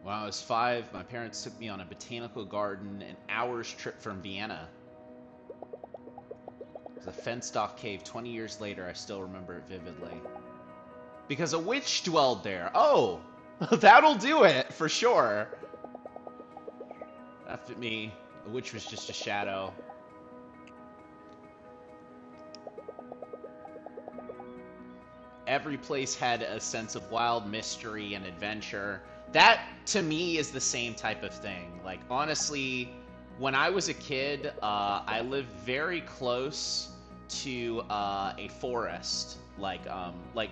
When I was 5, my parents took me on a botanical garden an hour's trip from Vienna. It was a fenced-off cave. 20 years later, I still remember it vividly. Because a witch dwelled there. Oh, that'll do it, for sure. Laughed at me. The witch was just a shadow. Every place had a sense of wild mystery and adventure. That, to me, is the same type of thing. Like, honestly, when I was a kid, I lived very close to a forest. Like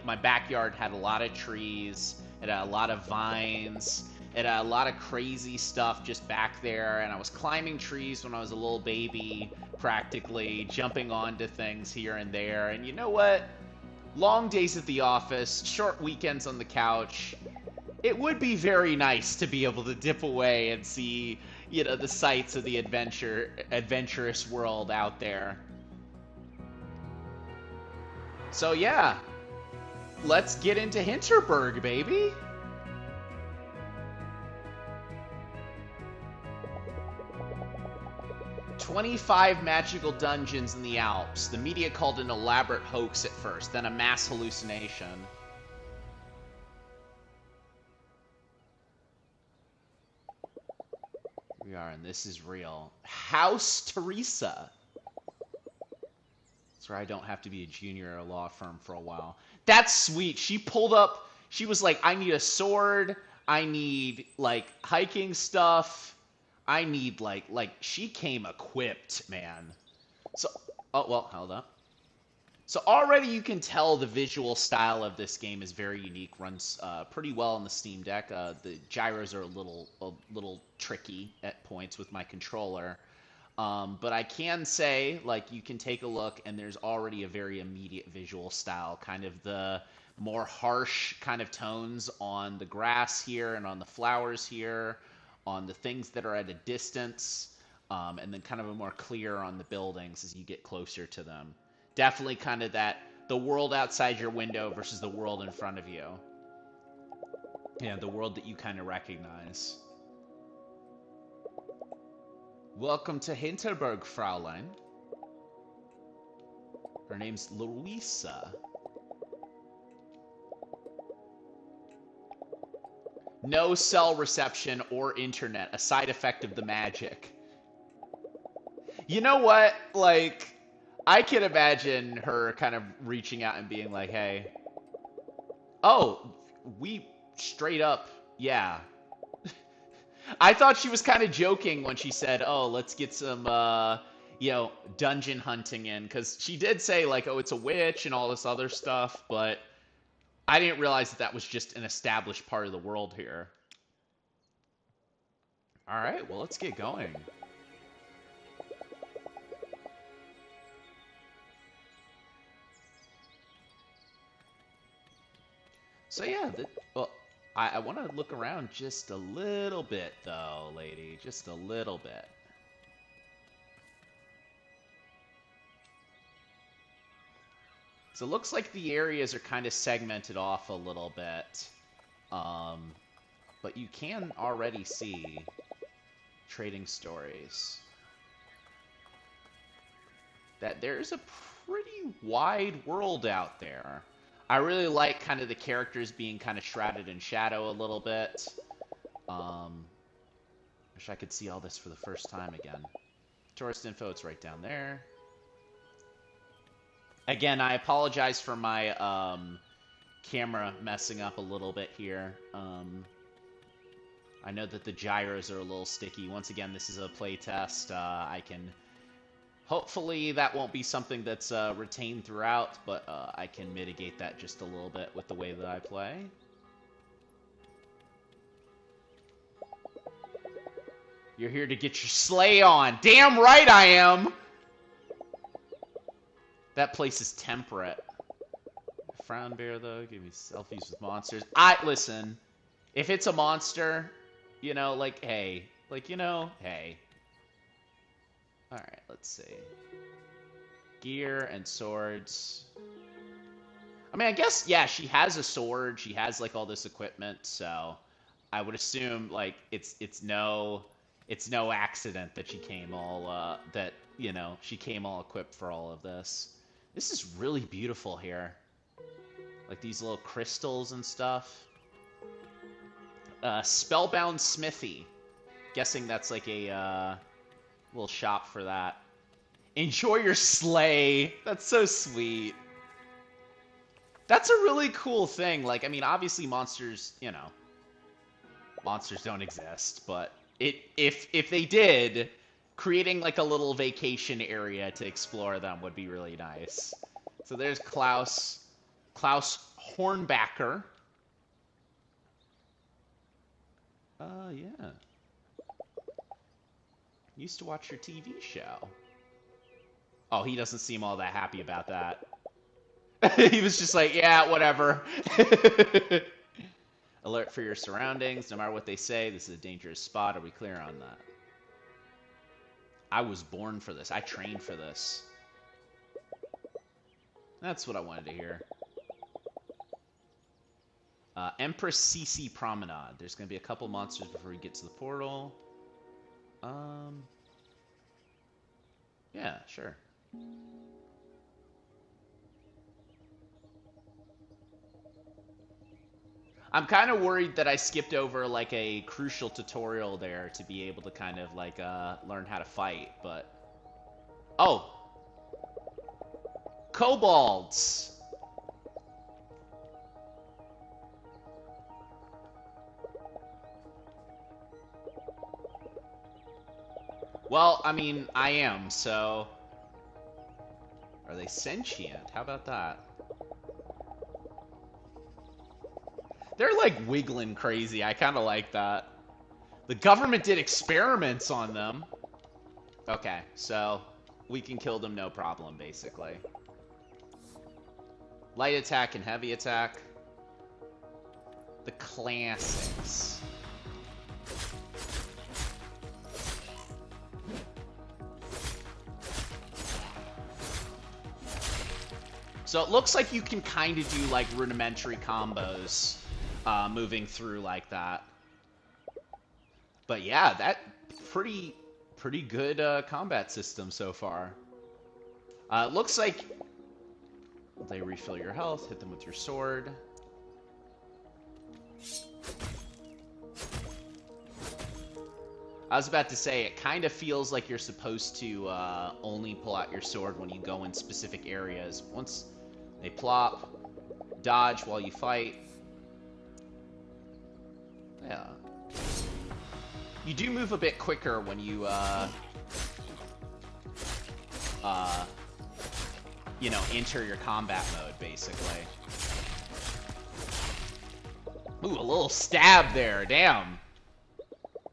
my backyard had a lot of trees. It had a lot of vines. It had a lot of crazy stuff just back there. And I was climbing trees when I was a little baby, practically, jumping onto things here and there. And you know what? Long days at the office, short weekends on the couch. It would be very nice to be able to dip away and see, you know, the sights of the adventurous world out there. So yeah, let's get into Hinterberg, baby. "25 magical dungeons in the Alps. The media called it an elaborate hoax at first, then a mass hallucination." We are, and this is real. House Teresa. That's where I don't have to be a junior at a law firm for a while. That's sweet. She pulled up, she was like, I need a sword, I need, like, hiking stuff. I need, like, she came equipped, man. So, oh, well, hold up. So already you can tell the visual style of this game is very unique. Runs pretty well on the Steam Deck. The gyros are a little tricky at points with my controller. But I can say, like, you can take a look, and there's already a very immediate visual style. Kind of the more harsh kind of tones on the grass here and on the flowers here, on the things that are at a distance, and then kind of a more clear on the buildings as you get closer to them. Definitely kind of that, the world outside your window versus the world in front of you. Yeah, the world that you kind of recognize. Welcome to Hinterberg, Fraulein. Her name's Louisa. No cell reception or internet, a side effect of the magic. You know what? Like, I can imagine her kind of reaching out and being like, hey. Oh, we straight up, yeah. I thought she was kind of joking when she said, oh, let's get some, you know, dungeon hunting in. Because she did say, like, oh, it's a witch and all this other stuff. But I didn't realize that that was just an established part of the world here. All right, well, let's get going. So yeah, well, I want to look around just a little bit, though, lady. Just a little bit. So it looks like the areas are kind of segmented off a little bit. But you can already see trading stories. That there's a pretty wide world out there. I really like kind of the characters being kind of shrouded in shadow a little bit. Wish I could see all this for the first time again. Tourist info, it's right down there. Again, I apologize for my camera messing up a little bit here. I know that the gyros are a little sticky. Once again, this is a playtest. I can... Hopefully that won't be something that's retained throughout, but I can mitigate that just a little bit with the way that I play. You're here to get your sleigh on. Damn right I am! That place is temperate. Frown bear, though. Give me selfies with monsters. Listen. If it's a monster, you know, like, hey. Like, you know, hey. Alright, let's see. Gear and swords. I mean, I guess, yeah, she has a sword. She has, like, all this equipment, so I would assume like it's no accident that she came all that you know she came all equipped for all of this. This is really beautiful here, like these little crystals and stuff. Spellbound Smithy. Guessing that's like a little shop for that. Enjoy your sleigh. That's so sweet. That's a really cool thing. Like, I mean, obviously monsters, you know, monsters don't exist, but if they did, creating like a little vacation area to explore them would be really nice. So there's Klaus Hornbacker. Yeah. Used to watch your TV show. Oh, he doesn't seem all that happy about that. He was just like, yeah, whatever. Alert for your surroundings. No matter what they say, this is a dangerous spot. Are we clear on that? I was born for this. I trained for this. That's what I wanted to hear. Empress CC Promenade. There's going to be a couple monsters before we get to the portal. Yeah, sure. I'm kind of worried that I skipped over like a crucial tutorial there to be able to kind of like learn how to fight, but oh, kobolds. Well, I mean, I am, so are they sentient? How about that? They're like wiggling crazy. I kind of like that. The government did experiments on them. Okay, so we can kill them no problem, basically. Light attack and heavy attack. The classics. So it looks like you can kind of do like rudimentary combos moving through like that. But yeah, that pretty good combat system so far. It looks like they refill your health, hit them with your sword. I was about to say, it kind of feels like you're supposed to only pull out your sword when you go in specific areas. Once they plop, dodge while you fight. Yeah. You do move a bit quicker when you, you know, enter your combat mode, basically. Ooh, a little stab there, damn.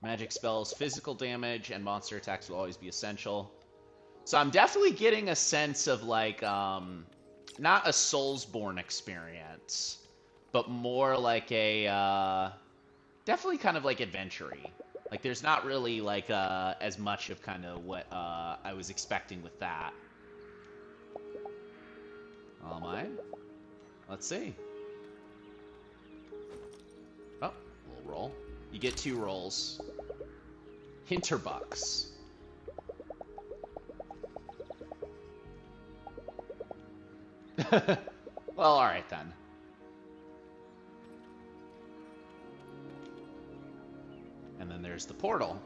Magic spells, physical damage, and monster attacks will always be essential. So I'm definitely getting a sense of, like, not a Soulsborne experience, but more like a, definitely kind of like adventure-y. Like, there's not really, like, as much of kind of what I was expecting with that. All mine? Let's see. Oh, little roll. You get 2 rolls. Hinterbucks. Well, alright then. And then there's the portal.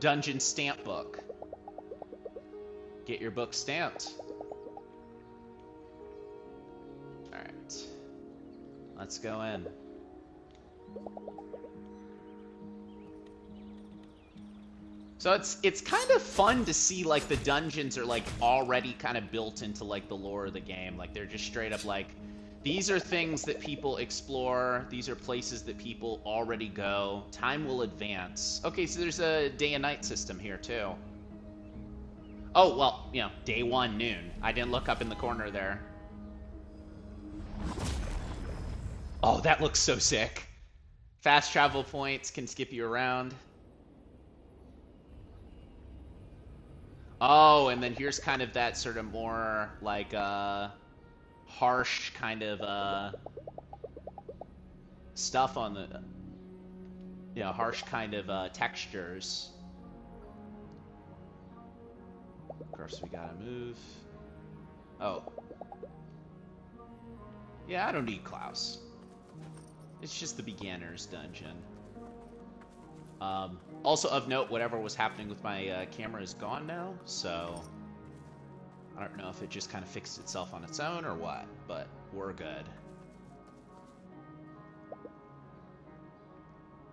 Dungeon stamp book. Get your book stamped. Alright. Let's go in. So it's kind of fun to see like the dungeons are like already kind of built into like the lore of the game. Like they're just straight up like, these are things that people explore. These are places that people already go. Time will advance. Okay, so there's a day and night system here too. Oh, well, you know, day 1, noon. I didn't look up in the corner there. Oh, that looks so sick. Fast travel points can skip you around. Oh, and then here's kind of that sort of more, like, harsh kind of, stuff on the, harsh kind of textures. Of course, we gotta move. Oh. Yeah, I don't need Klaus. It's just the beginner's dungeon. Also of note, whatever was happening with my camera is gone now, so I don't know if it just kind of fixed itself on its own or what, but we're good.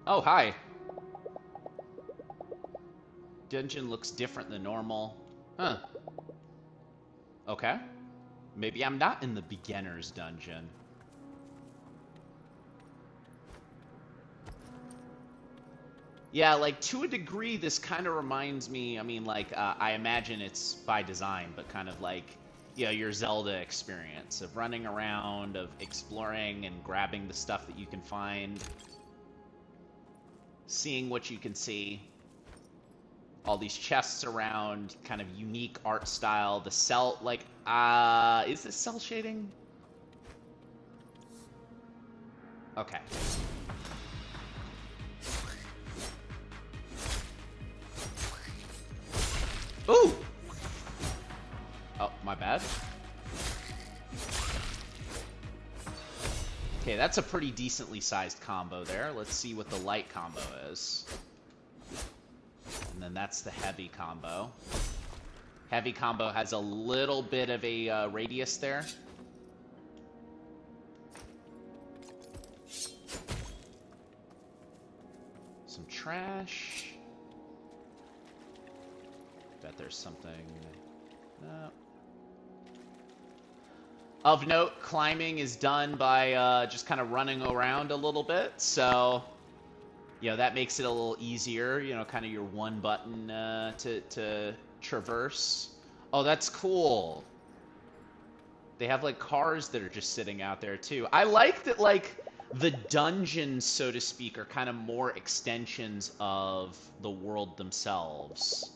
Oh, hi. Dungeon looks different than normal. Huh. Okay. Maybe I'm not in the beginner's dungeon. Yeah, like, to a degree, this kind of reminds me, I mean, like, I imagine it's by design, but kind of like, your Zelda experience of running around, of exploring and grabbing the stuff that you can find, seeing what you can see. All these chests around, kind of unique art style, the cell, like, is this cell shading? Okay. Ooh! Oh, my bad. Okay, that's a pretty decently sized combo there. Let's see what the light combo is. And then that's the heavy combo. Heavy combo has a little bit of a radius there. Some trash. Bet there's something. No. Of note, climbing is done by just kind of running around a little bit, so that makes it a little easier. Kind of your one button to traverse. Oh, that's cool. They have like cars that are just sitting out there too. I like that, like, the dungeons, so to speak, are kind of more extensions of the world themselves.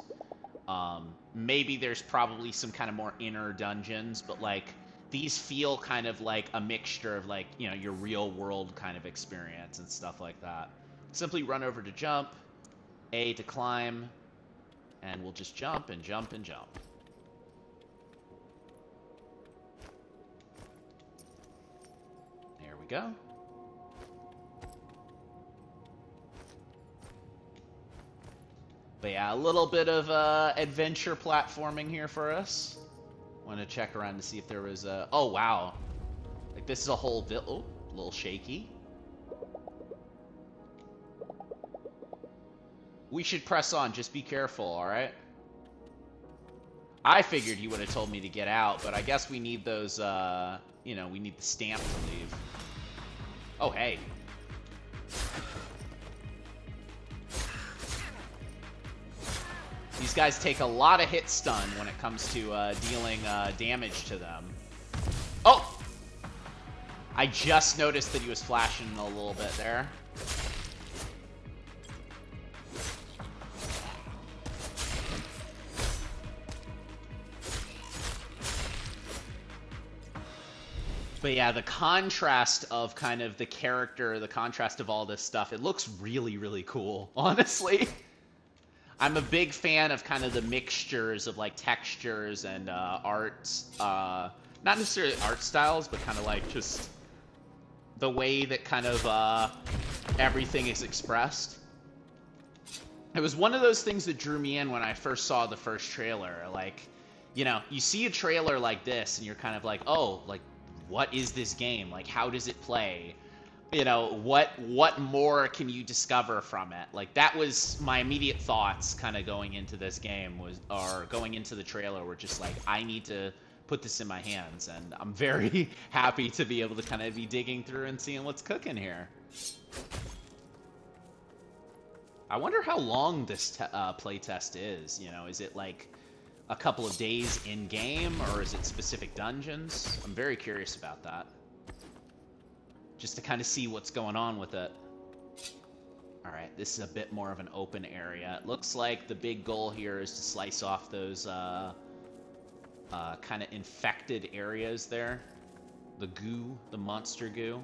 Maybe there's probably some kind of more inner dungeons, but like these feel kind of like a mixture of like, your real world kind of experience and stuff like that. Simply run over to jump, A to climb, and we'll just jump and jump and jump. There we go. But yeah, a little bit of adventure platforming here for us. Want to check around to see if there was a... Oh, wow. Like, this is a whole... Oh, a little shaky. We should press on. Just be careful, alright? I figured he would have told me to get out, but I guess we need those, we need the stamp to leave. Oh, hey. These guys take a lot of hit stun when it comes to dealing damage to them. Oh! I just noticed that he was flashing a little bit there. But yeah, the contrast of kind of the character, the contrast of all this stuff, it looks really, really cool, honestly. I'm a big fan of kind of the mixtures of like textures and arts, not necessarily art styles, but kind of like just the way that kind of everything is expressed. It was one of those things that drew me in when I first saw the first trailer. Like, you see a trailer like this and you're kind of like, oh, like, what is this game? Like, how does it play? What more can you discover from it? Like, that was my immediate thoughts kind of going into this game, or going into the trailer, were just like, I need to put this in my hands, and I'm very happy to be able to kind of be digging through and seeing what's cooking here. I wonder how long this playtest is. Is it like a couple of days in-game, or is it specific dungeons? I'm very curious about that. Just to kind of see what's going on with it. Alright, this is a bit more of an open area. It looks like the big goal here is to slice off those kind of infected areas there. The goo, the monster goo.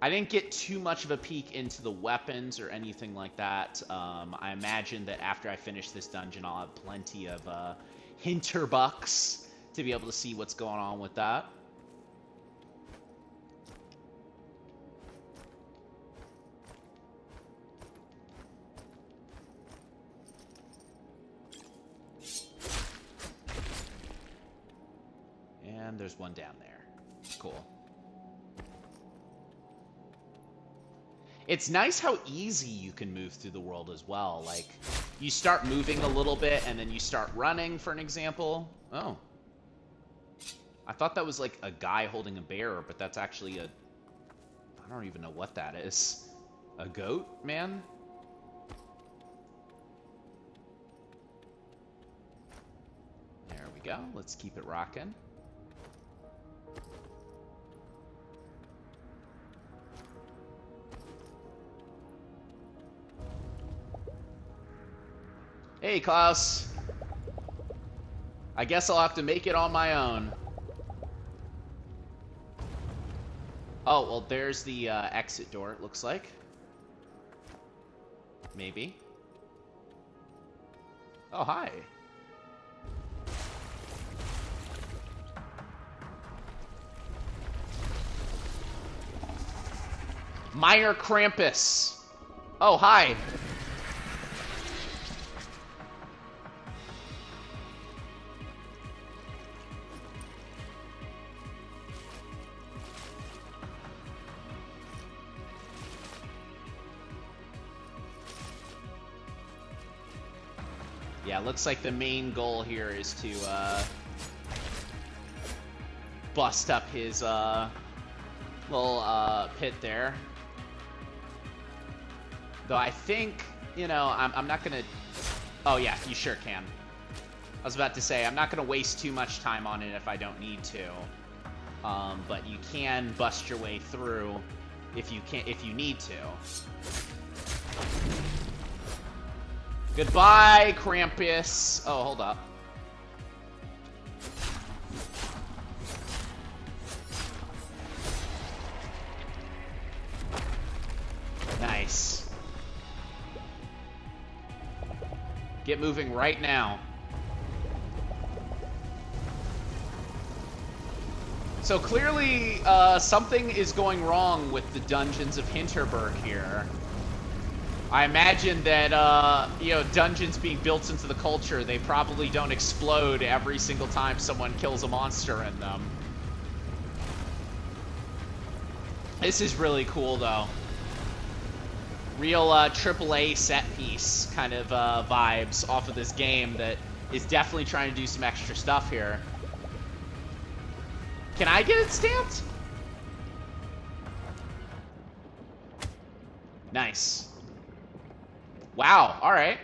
I didn't get too much of a peek into the weapons or anything like that. I imagine that after I finish this dungeon, I'll have plenty of Hinterbucks to be able to see what's going on with that. And there's one down there. Cool. It's nice how easy you can move through the world as well. Like, you start moving a little bit, and then you start running, for an example. Oh. I thought that was like a guy holding a bear, but that's actually a... I don't even know what that is. A goat, man? There we go. Let's keep it rocking. Hey, Klaus. I guess I'll have to make it on my own. Oh, well, there's the exit door, it looks like. Maybe. Oh, hi. Meyer Krampus. Oh, hi. Yeah, looks like the main goal here is to bust up his little pit there. Though I think, you know, I'm not gonna... Oh yeah, you sure can. I was about to say, I'm not gonna waste too much time on it if I don't need to. But you can bust your way through if you need to. Goodbye, Krampus. Oh, hold up. Nice. Get moving right now. So clearly, something is going wrong with the Dungeons of Hinterberg here. I imagine that, you know, dungeons being built into the culture, they probably don't explode every single time someone kills a monster in them. This is really cool, though. Real AAA set piece kind of vibes off of this game that is definitely trying to do some extra stuff here. Can I get it stamped? Nice. Wow, alright.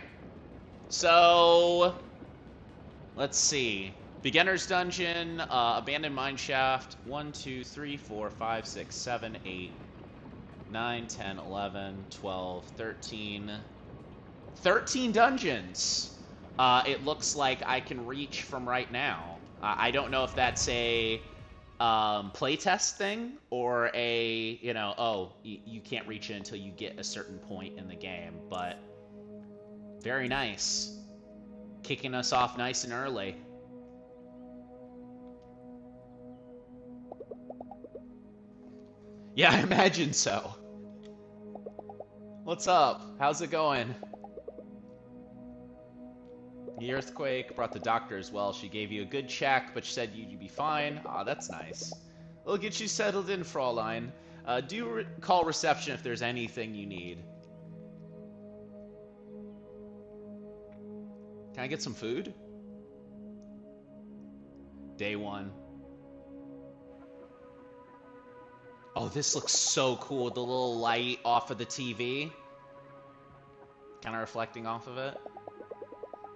So, let's see. Beginner's Dungeon, Abandoned Mineshaft, 1, 2, 3, 4, 5, 6, 7, 8, 9, 10, 11, 12, 13. 13 dungeons! It looks like I can reach from right now. I don't know if that's a playtest thing or a, you know, oh, you can't reach it until you get a certain point in the game, but very nice. Kicking us off nice and early. Yeah, I imagine so. What's up? How's it going? The earthquake brought the doctor as well. She gave you a good check, but she said you'd be fine. Aw, that's nice. We'll get you settled in, Fraulein. Do call reception if there's anything you need. Can I get some food? Day 1. Oh, this looks so cool. The little light off of the TV. Kind of reflecting off of it.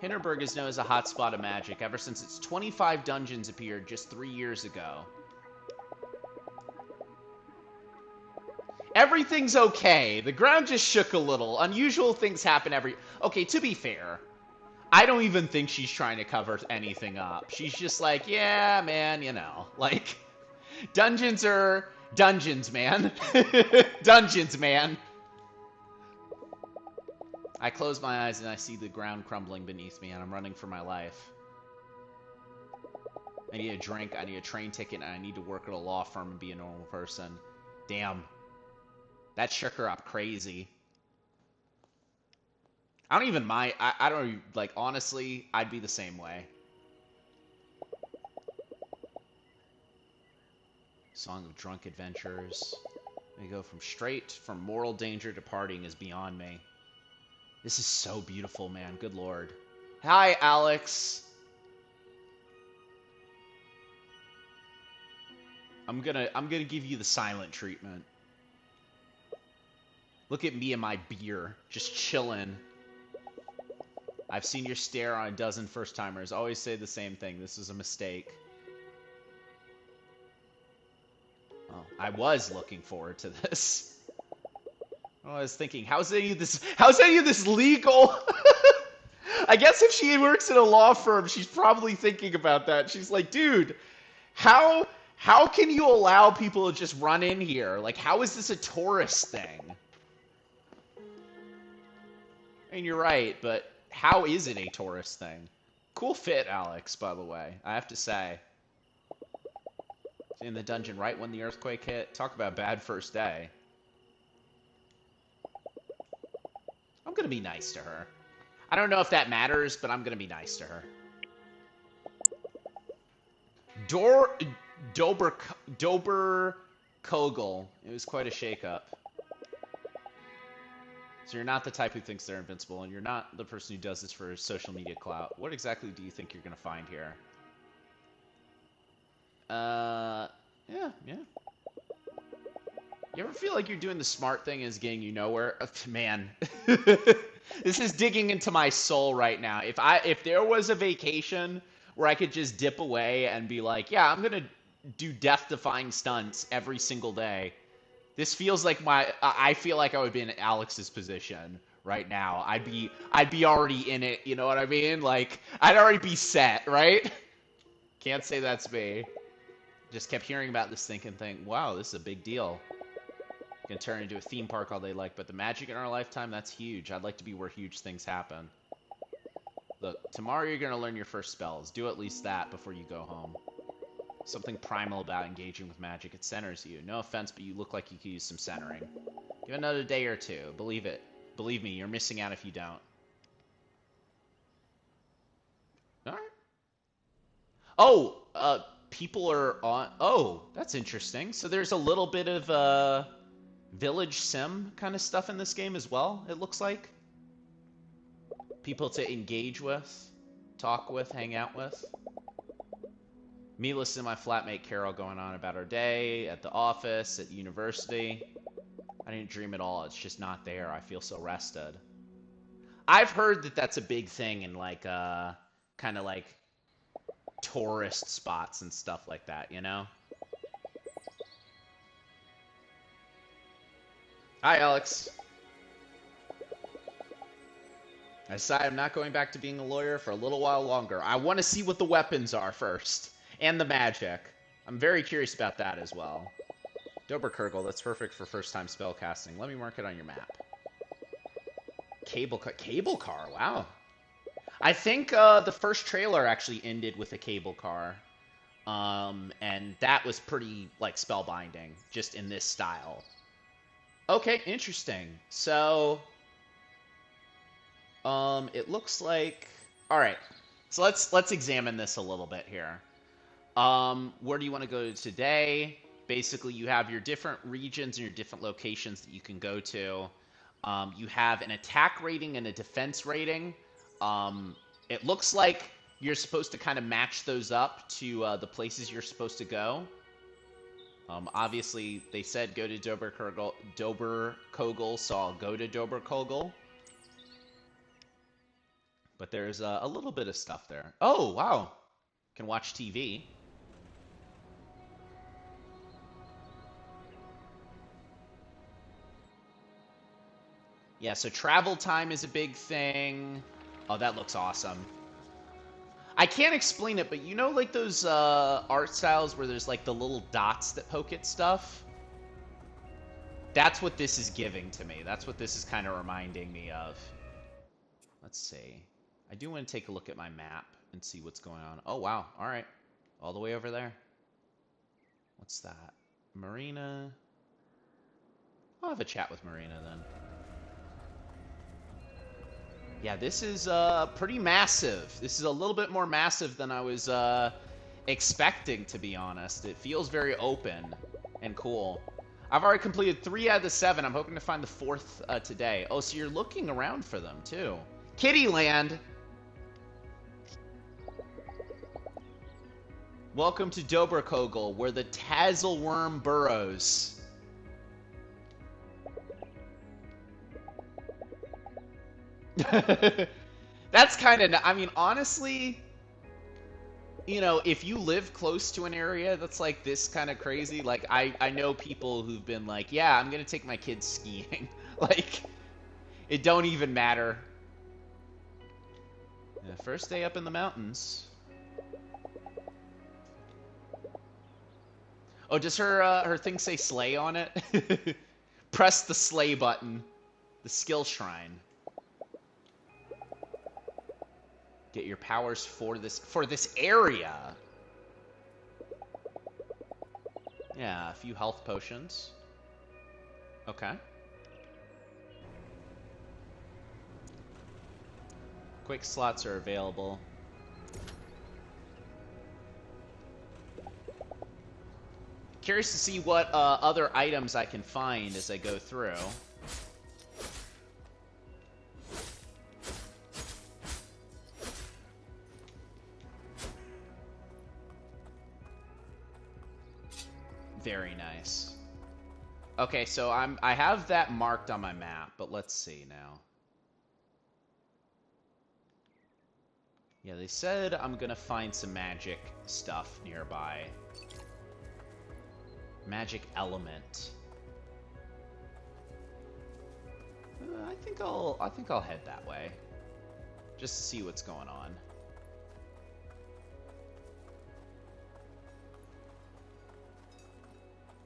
Hinterberg is known as a hotspot of magic ever since its 25 dungeons appeared just 3 years ago. Everything's okay. The ground just shook a little. Unusual things happen every... Okay, to be fair, I don't even think she's trying to cover anything up. She's just like, yeah, man, you know. Like, dungeons are Dungeons, man. Dungeons, man. I close my eyes and I see the ground crumbling beneath me, and I'm running for my life. I need a drink, I need a train ticket, and I need to work at a law firm and be a normal person. Damn. That shook her up crazy. I don't even mind. I don't, like, honestly, I'd be the same way. Song of Drunk Adventures. We go from moral danger to partying is beyond me. This is so beautiful, man. Good lord. Hi, Alex. I'm gonna give you the silent treatment. Look at me and my beer, just chilling. I've seen your stare on a dozen first-timers. Always say the same thing. This is a mistake. Oh, I was looking forward to this. I was thinking, how's any of this legal? I guess if she works in a law firm, she's probably thinking about that. She's like, dude, how can you allow people to just run in here? Like, how is this a tourist thing? I mean, you're right, but how is it a tourist thing? Cool fit, Alex, by the way, I have to say. In the dungeon right when the earthquake hit. Talk about bad first day. I'm gonna be nice to her. I don't know if that matters, but I'm gonna be nice to her. Dober Kogel. It was quite a shakeup. So you're not the type who thinks they're invincible, and you're not the person who does this for social media clout. What exactly do you think you're gonna find here? Yeah. You ever feel like you're doing the smart thing and it's getting you nowhere? Man, this is digging into my soul right now. If there was a vacation where I could just dip away and be like, yeah, I'm gonna do death-defying stunts every single day. This feels like I feel like I would be in Alex's position right now. I'd be already in it, you know what I mean? Like, I'd already be set, right? Can't say that's me. Just kept hearing about this thing and think, wow, this is a big deal. Gonna turn into a theme park all they like, but the magic in our lifetime, that's huge. I'd like to be where huge things happen. Look, tomorrow you're gonna learn your first spells. Do at least that before you go home. Something primal about engaging with magic. It centers you. No offense, but you look like you could use some centering. Give it another day or two. Believe it. Believe me, you're missing out if you don't. Alright. Oh, people are on... Oh, that's interesting. So there's a little bit of, village sim kind of stuff in this game as well, it looks like. People to engage with, talk with, hang out with. Me listening to my flatmate Carol going on about her day, at the office, at university. I didn't dream at all. It's just not there. I feel so rested. I've heard that that's a big thing in, like, kind of like tourist spots and stuff like that, you know? Hi, Alex. I decided I'm not going back to being a lawyer for a little while longer. I want to see what the weapons are first. And the magic. I'm very curious about that as well. Doberkurgel, that's perfect for first-time spellcasting. Let me mark it on your map. Cable car, wow. I think the first trailer actually ended with a cable car. And that was pretty, like, spellbinding, just in this style. Okay, interesting. So, it looks like... Alright, so let's examine this a little bit here. Where do you want to go today? Basically, you have your different regions and your different locations that you can go to. You have an attack rating and a defense rating. It looks like you're supposed to kind of match those up to the places you're supposed to go. Obviously, they said go to Doberkogel, so I'll go to Doberkogel. But there's a little bit of stuff there. Oh, wow. Can watch TV. Yeah, so travel time is a big thing. Oh, that looks awesome. I can't explain it, but you know, like those art styles where there's like the little dots that poke at stuff? That's what this is giving to me. That's what this is kind of reminding me of. Let's see. I do want to take a look at my map and see what's going on. Oh, wow. All right. All the way over there. What's that? Marina. I'll have a chat with Marina then. Yeah, this is pretty massive. This is a little bit more massive than I was expecting, to be honest. It feels very open and cool. I've already completed 3 out of the 7. I'm hoping to find the 4th today. Oh, so you're looking around for them, too. Kittyland! Welcome to Dobrkogel, where the Tazelworm burrows. That's kind of... I mean, honestly... You know, if you live close to an area that's like this kind of crazy, like I know people who've been like, yeah, I'm gonna take my kids skiing. Like, it don't even matter. Yeah, first day up in the mountains. Oh, does her thing say slay on it? Press the slay button. The skill shrine. Get your powers for this area. Yeah, a few health potions. Okay. Quick slots are available. Curious to see what other items I can find as I go through. Very nice. Okay, so I have that marked on my map, but let's see now. Yeah, they said I'm gonna find some magic stuff nearby. Magic element. I think I'll head that way, just to see what's going on.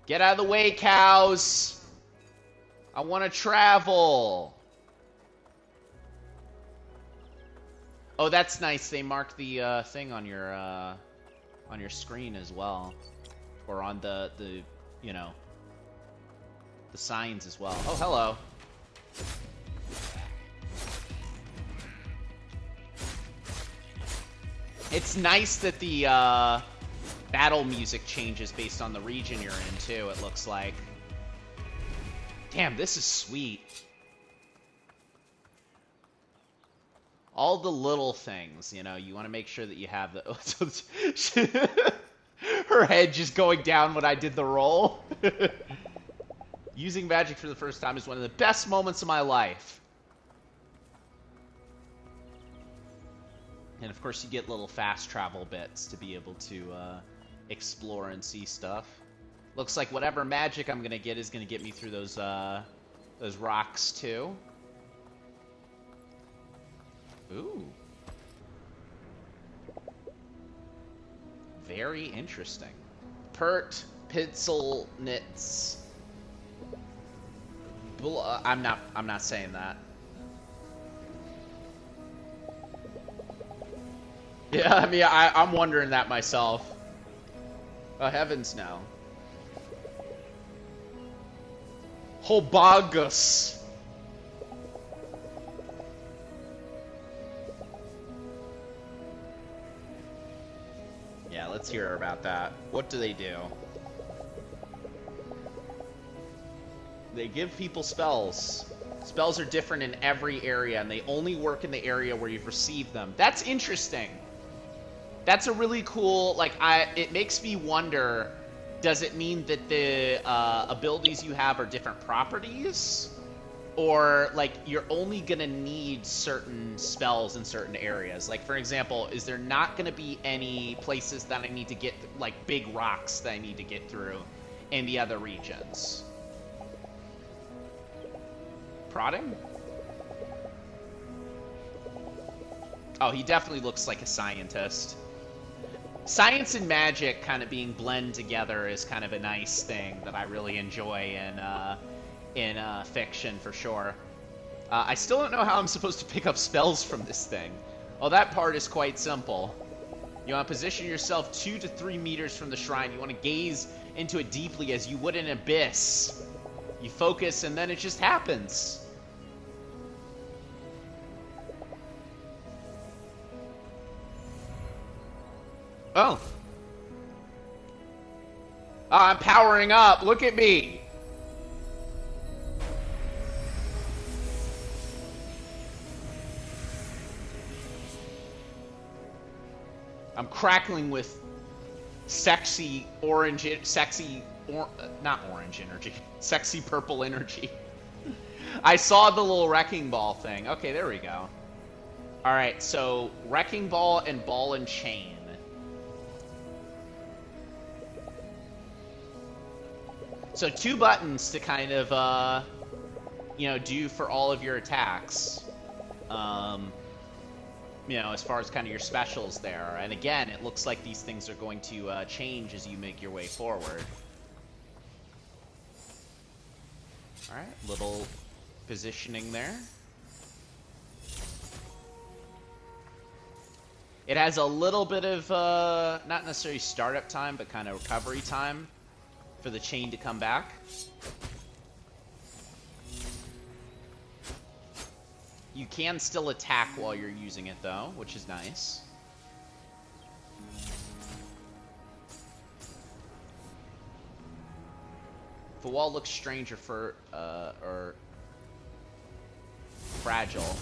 Get out of the way, cows! I want to travel! Oh, that's nice. They mark the thing on your screen as well. Or on the you know, the signs as well. Oh, hello. It's nice that the battle music changes based on the region you're in, too, it looks like. Damn, this is sweet. All the little things, you know, you want to make sure that you have the... Her head just going down when I did the roll. Using magic for the first time is one of the best moments of my life. And of course you get little fast travel bits to be able to explore and see stuff. Looks like whatever magic I'm gonna get is gonna get me through those rocks too. Ooh. Very interesting. Pert Pitzelnitz. I'm not saying that. Yeah, I mean, I'm wondering that myself. Oh, heavens no. Hobagus. Yeah, let's hear about that. What do they do? They give people spells. Spells are different in every area, and they only work in the area where you've received them. That's interesting. That's a really cool, like, it makes me wonder, does it mean that the abilities you have are different properties? Or, like, you're only gonna need certain spells in certain areas? Like, for example, is there not gonna be any places that I need to get, like, big rocks that I need to get through in the other regions? Prodding? Oh, he definitely looks like a scientist. Science and magic kind of being blended together is kind of a nice thing that I really enjoy in fiction for sure. I still don't know how I'm supposed to pick up spells from this thing. Oh, that part is quite simple. You want to position yourself 2 to 3 meters from the shrine. You want to gaze into it deeply as you would an abyss. You focus, and then it just happens. Oh. Oh, I'm powering up. Look at me. I'm crackling with sexy orange, not orange energy, sexy purple energy. I saw the little wrecking ball thing. Okay, there we go. All right, so wrecking ball and ball and chain. So 2 buttons to kind of, you know, do for all of your attacks. You know, as far as kind of your specials there. And again, it looks like these things are going to change as you make your way forward. Alright, little positioning there. It has a little bit of, not necessarily startup time, but kind of recovery time for the chain to come back. You can still attack while you're using it, though, which is nice. If a wall looks strange or fragile.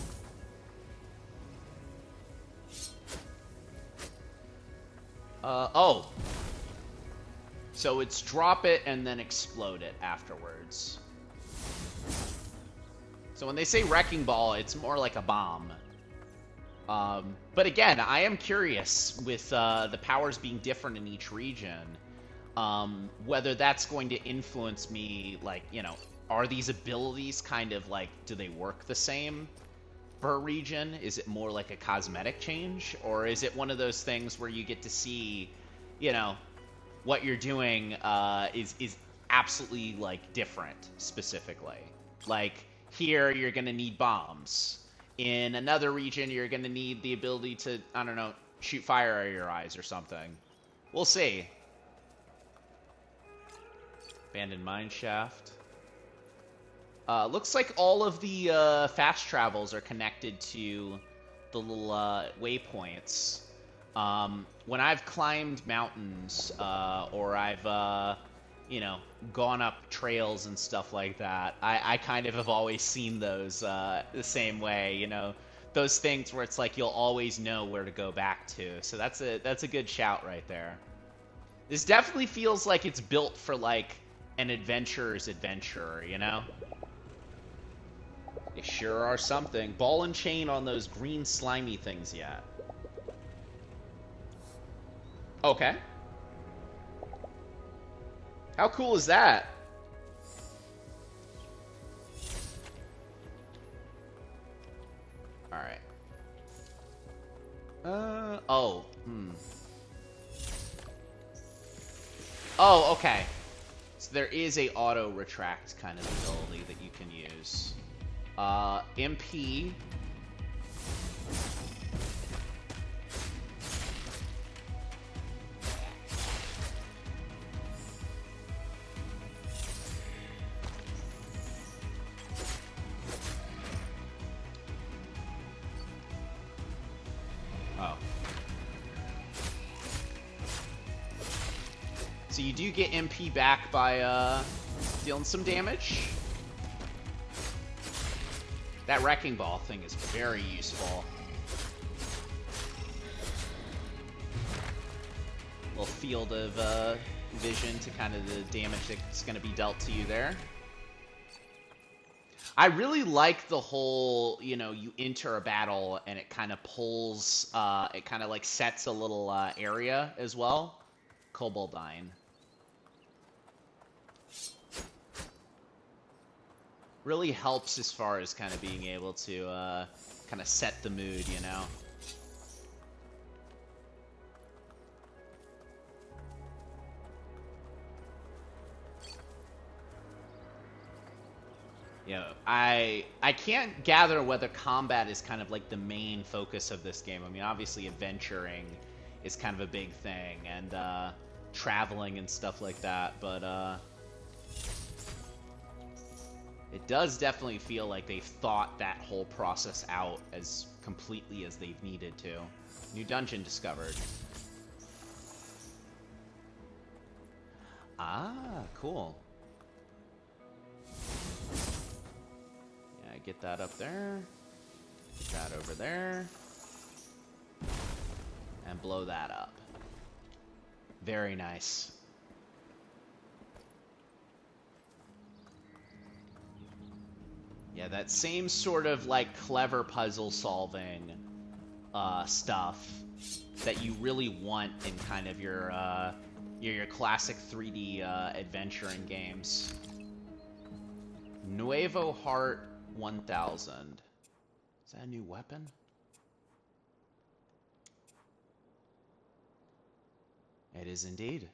Oh. So it's drop it and then explode it afterwards. So when they say wrecking ball, it's more like a bomb. But again, I am curious with the powers being different in each region, whether that's going to influence me, like, you know, are these abilities kind of like, do they work the same per region? Is it more like a cosmetic change? Or is it one of those things where you get to see, you know, what you're doing is absolutely, like, different specifically? Like, here, you're going to need bombs. In another region, you're going to need the ability to, I don't know, shoot fire out of your eyes or something. We'll see. Abandoned mine shaft. Looks like all of the fast travels are connected to the little waypoints. When I've climbed mountains, or I've, you know, gone up trails and stuff like that, I kind of have always seen those the same way, you know, those things where it's like you'll always know where to go back to. So that's a good shout right there. This definitely feels like it's built for, like, an adventurer's adventure, you know? They sure are something. Ball and chain on those green slimy things yet. Okay. How cool is that? Alright. Oh. Oh, okay. So there is a auto retract kind of ability that you can use. MP. Oh. So you do get MP back by dealing some damage. That wrecking ball thing is very useful. Little field of vision to kind of the damage that's going to be dealt to you there. I really like the whole, you know, you enter a battle and it kind of pulls, it kind of like sets a little area as well. Koboldine. Really helps as far as kind of being able to kind of set the mood, you know? You know, I can't gather whether combat is kind of like the main focus of this game. I mean, obviously adventuring is kind of a big thing, and traveling and stuff like that, but it does definitely feel like they've thought that whole process out as completely as they've needed to. New dungeon discovered. Ah, cool. Yeah, get that up there. Get that over there. And blow that up. Very nice. Yeah, that same sort of like clever puzzle solving stuff that you really want in kind of your classic 3D adventuring games. Nuevo Heart 1000. Is that a new weapon? It is indeed.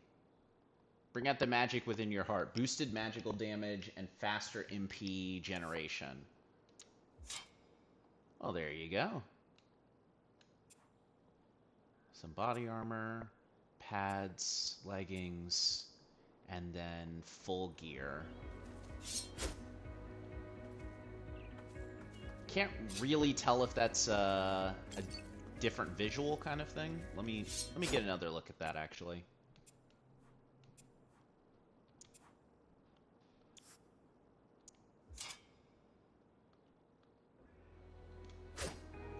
Bring out the magic within your heart. Boosted magical damage and faster MP generation. Oh, there you go. Some body armor, pads, leggings, and then full gear. Can't really tell if that's a different visual kind of thing. Let me get another look at that actually.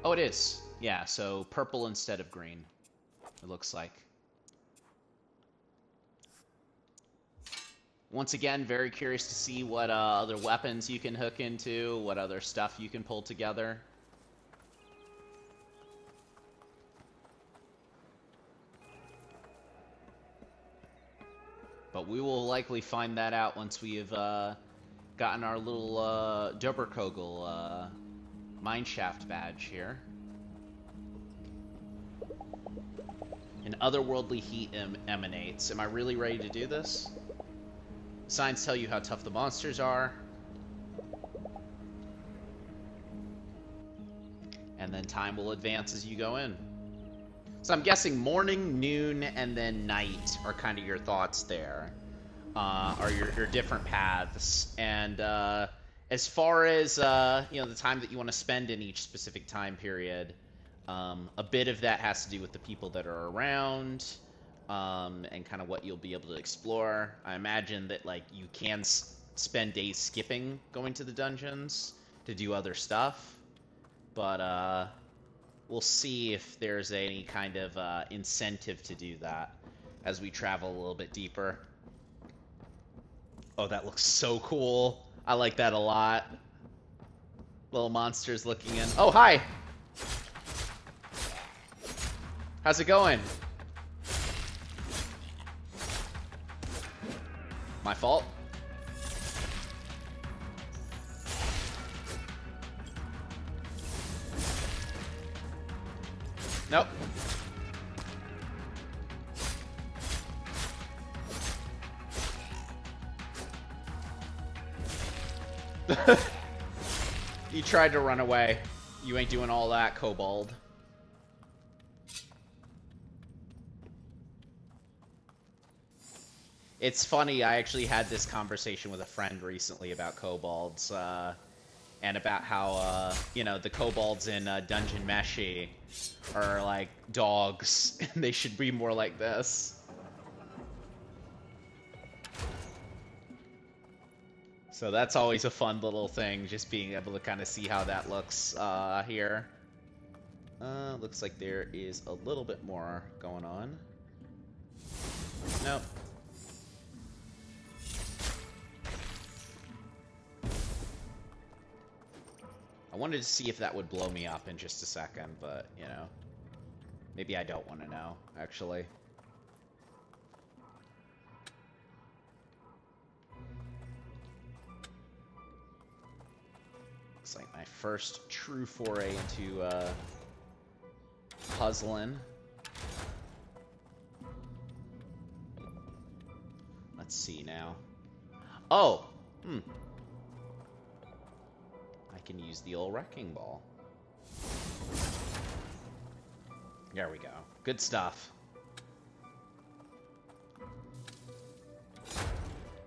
Oh, it is. Yeah, so purple instead of green, it looks like. Once again, very curious to see what other weapons you can hook into, what other stuff you can pull together. But we will likely find that out once we've gotten our little Doberkogel mineshaft badge here. An otherworldly heat emanates. Am I really ready to do this? Signs tell you how tough the monsters are. And then time will advance as you go in. So I'm guessing morning, noon, and then night are kind of your thoughts there. Are your different paths. And as far as you know, the time that you want to spend in each specific time period, a bit of that has to do with the people that are around, and kind of what you'll be able to explore. I imagine that like you can spend days skipping going to the dungeons to do other stuff, but we'll see if there's any kind of incentive to do that as we travel a little bit deeper. Oh, that looks so cool. I like that a lot. Little monsters looking in. Oh, hi! How's it going? My fault? Nope. You tried to run away. You ain't doing all that, Kobold. It's funny, I actually had this conversation with a friend recently about kobolds, and about how, you know, the kobolds in Dungeon Meshi are like dogs, and they should be more like this. So that's always a fun little thing, just being able to kind of see how that looks here. Looks like there is a little bit more going on. Nope. I wanted to see if that would blow me up in just a second, but, you know, maybe I don't want to know, actually. Looks like my first true foray into puzzling. Let's see now. Oh! can use the old wrecking ball. There we go. Good stuff.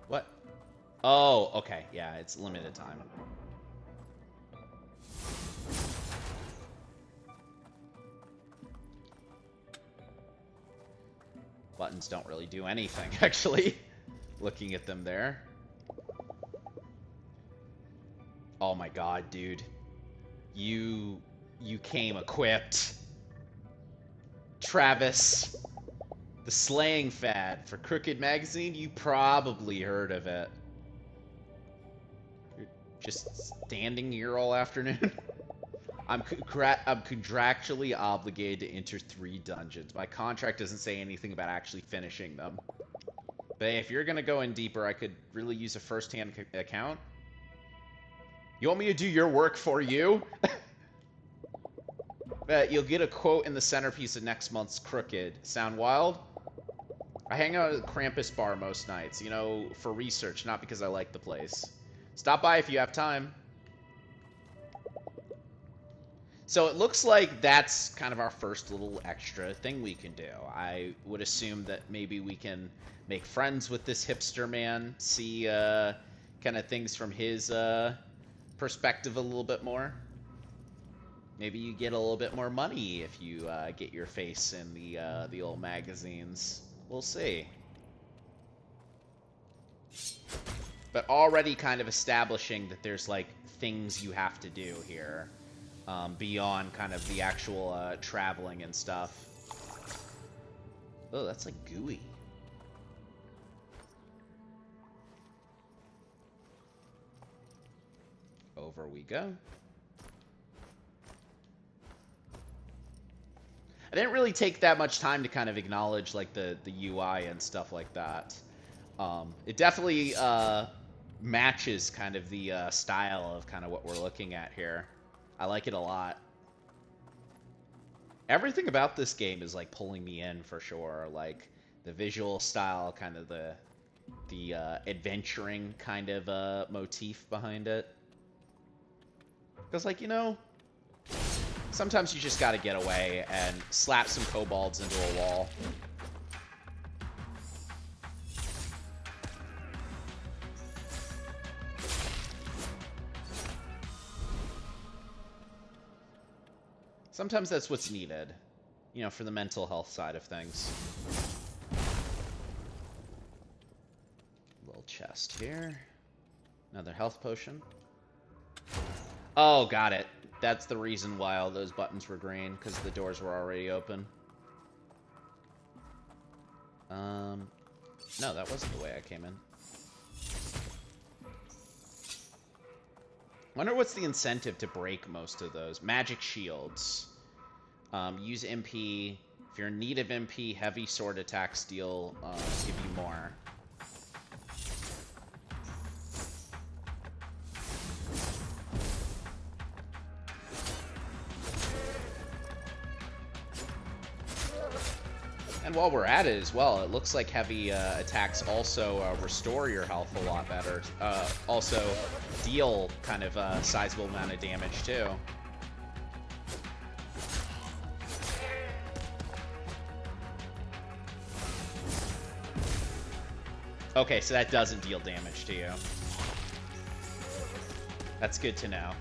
What? Oh, okay. Yeah, it's limited time. Buttons don't really do anything, actually. Looking at them there. Oh my god, dude. You came equipped. Travis. The slaying fad for Crooked Magazine, you probably heard of it. You're just standing here all afternoon. I'm contractually obligated to enter 3 dungeons. My contract doesn't say anything about actually finishing them. But hey, if you're gonna go in deeper, I could really use a first-hand account. You want me to do your work for you? You'll get a quote in the centerpiece of next month's Crooked. Sound wild? I hang out at the Krampus bar most nights, you know, for research, not because I like the place. Stop by if you have time. So it looks like that's kind of our first little extra thing we can do. I would assume that maybe we can make friends with this hipster man, see kind of things from his perspective a little bit more. Maybe you get a little bit more money if you get your face in the old magazines. We'll see. But already kind of establishing that there's like things you have to do here. Beyond kind of the actual traveling and stuff. Oh, that's like gooey. Over we go. I didn't really take that much time to kind of acknowledge like the UI and stuff like that. It definitely matches kind of the style of kind of what we're looking at here. I like it a lot. Everything about this game is like pulling me in for sure. Like the visual style, kind of the adventuring kind of motif behind it. Because like, you know, sometimes you just got to get away and slap some kobolds into a wall. Sometimes that's what's needed, you know, for the mental health side of things. Little chest here. Another health potion. Oh, got it. That's the reason why all those buttons were green, because the doors were already open. No, that wasn't the way I came in. Wonder what's the incentive to break most of those. Magic shields. Use MP. If you're in need of MP, heavy sword attacks deal give you more. And while we're at it as well, it looks like heavy attacks also restore your health a lot better. Also deal kind of a sizable amount of damage too. Okay, so that doesn't deal damage to you. That's good to know.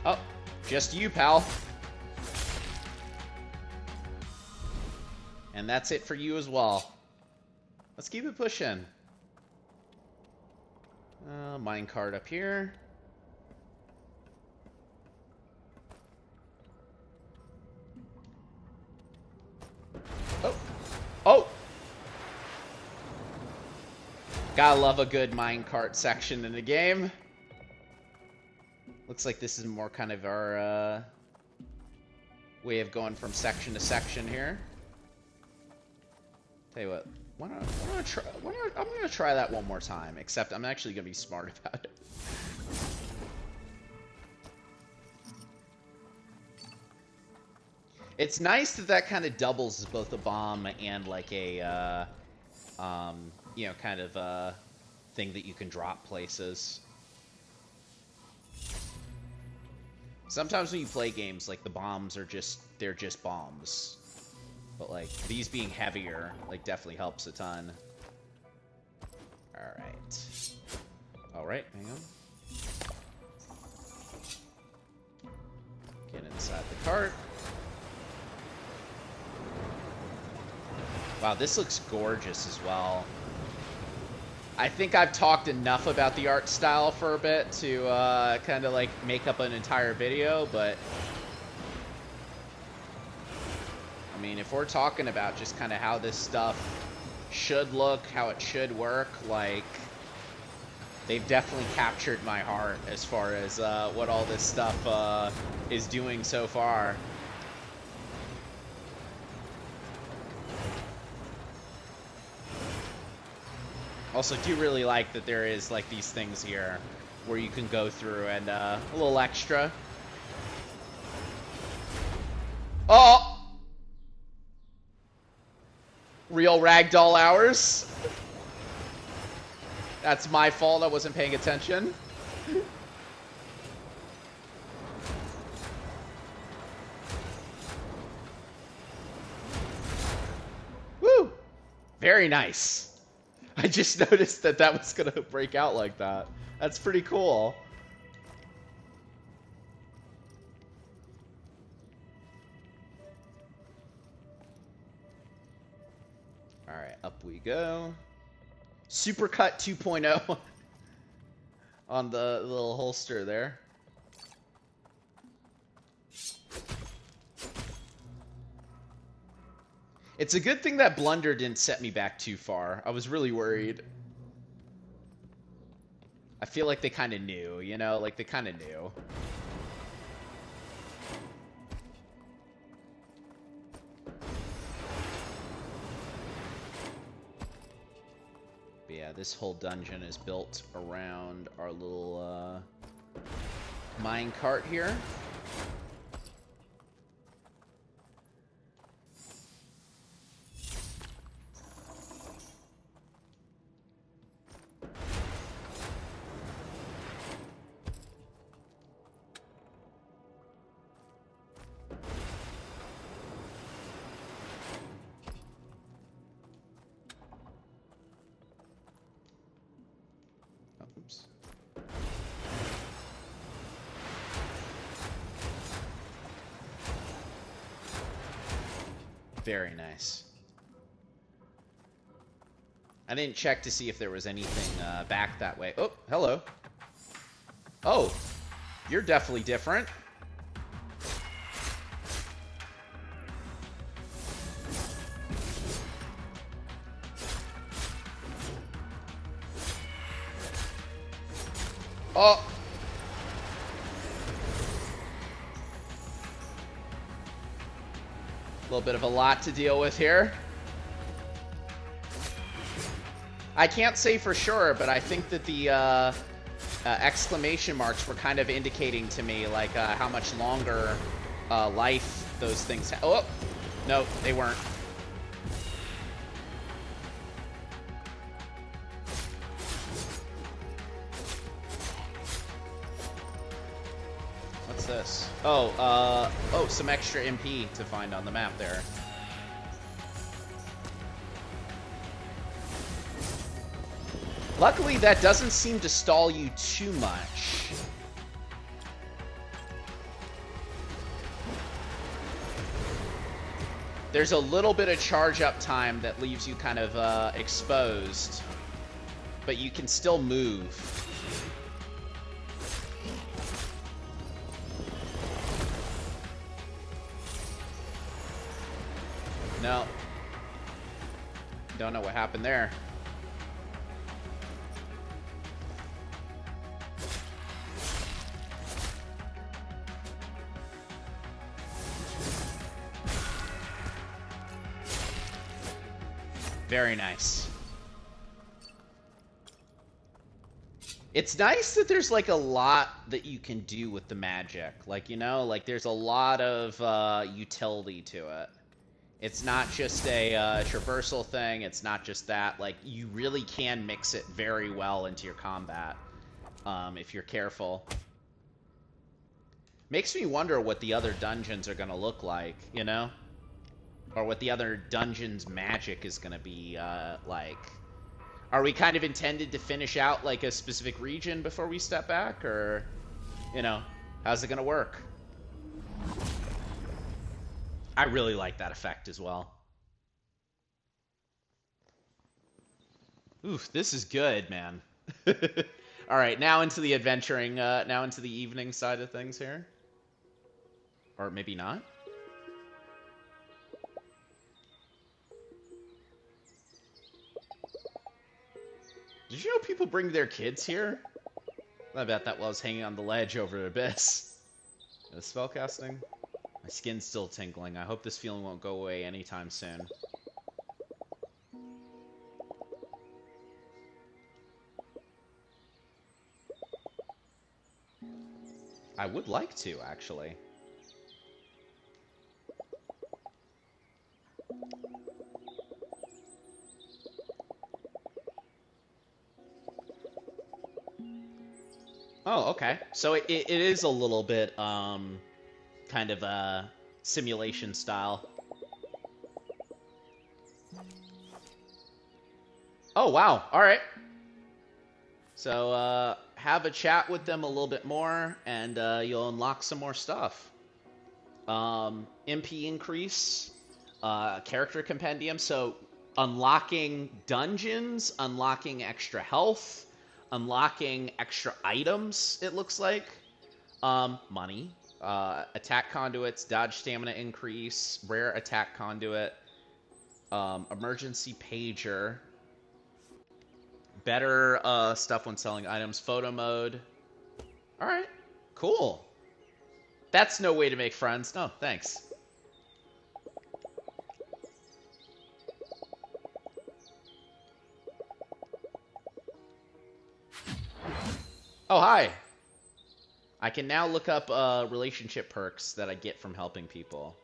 Oh, just you, pal. And that's it for you as well. Let's keep it pushing. Minecart up here. Oh! Oh! Gotta love a good minecart section in the game. Looks like this is more kind of our way of going from section to section here. Tell you what, I'm gonna try that one more time, except I'm actually gonna be smart about it. It's nice that that kind of doubles as both a bomb and like a, you know, kind of thing that you can drop places. Sometimes when you play games, like, the bombs are they're just bombs. But, like, these being heavier, like, definitely helps a ton. Alright. Alright, hang on. Get inside the cart. Wow, this looks gorgeous as well. I think I've talked enough about the art style for a bit to kind of like make up an entire video, but I mean, if we're talking about just kind of how this stuff should look, how it should work, like, they've definitely captured my heart as far as what all this stuff is doing so far. Also, do really like that there is, like, these things here where you can go through and a little extra. Oh! Real ragdoll hours. That's my fault. I wasn't paying attention. Woo! Very nice. I just noticed that that was going to break out like that. That's pretty cool. Alright, up we go. Supercut 2.0 on the little holster there. It's a good thing that blunder didn't set me back too far. I was really worried. I feel like they kind of knew, you know? Like, they kind of knew. But yeah, this whole dungeon is built around our little mine cart here. Oops. Very nice. I didn't check to see if there was anything back that way. Oh, hello. Oh, you're definitely different. Oh. A little bit of a lot to deal with here. I can't say for sure, but I think that the exclamation marks were kind of indicating to me, like, how much longer life those things have. Oh, no, they weren't. What's this? Oh, oh, some extra MP to find on the map there. Luckily, that doesn't seem to stall you too much. There's a little bit of charge up time that leaves you kind of exposed, but you can still move. No. Don't know what happened there. Very nice. It's nice that there's, like, a lot that you can do with the magic. Like, you know, like, there's a lot of utility to it. It's not just a traversal thing. It's not just that. Like, you really can mix it very well into your combat if you're careful. Makes me wonder what the other dungeons are going to look like, you know? Or what the other dungeons' magic is going to be like. Are we kind of intended to finish out, like, a specific region before we step back? Or, you know, how's it going to work? I really like that effect as well. Oof, this is good, man. All right, now into the adventuring, now into the evening side of things here. Or maybe not. Did you know people bring their kids here? I bet that was hanging on the ledge over the abyss. The spellcasting? My skin's still tingling. I hope this feeling won't go away anytime soon. I would like to, actually. Oh, okay. So it is a little bit, kind of a simulation style. Oh, wow. All right. So, have a chat with them a little bit more, and you'll unlock some more stuff. MP increase, character compendium. So, unlocking dungeons, unlocking extra health, unlocking extra items, it looks like. Money. Attack conduits, dodge stamina increase, rare attack conduit, emergency pager, better stuff when selling items, photo mode. Alright, cool. That's no way to make friends. No, thanks. Oh, hi. I can now look up relationship perks that I get from helping people.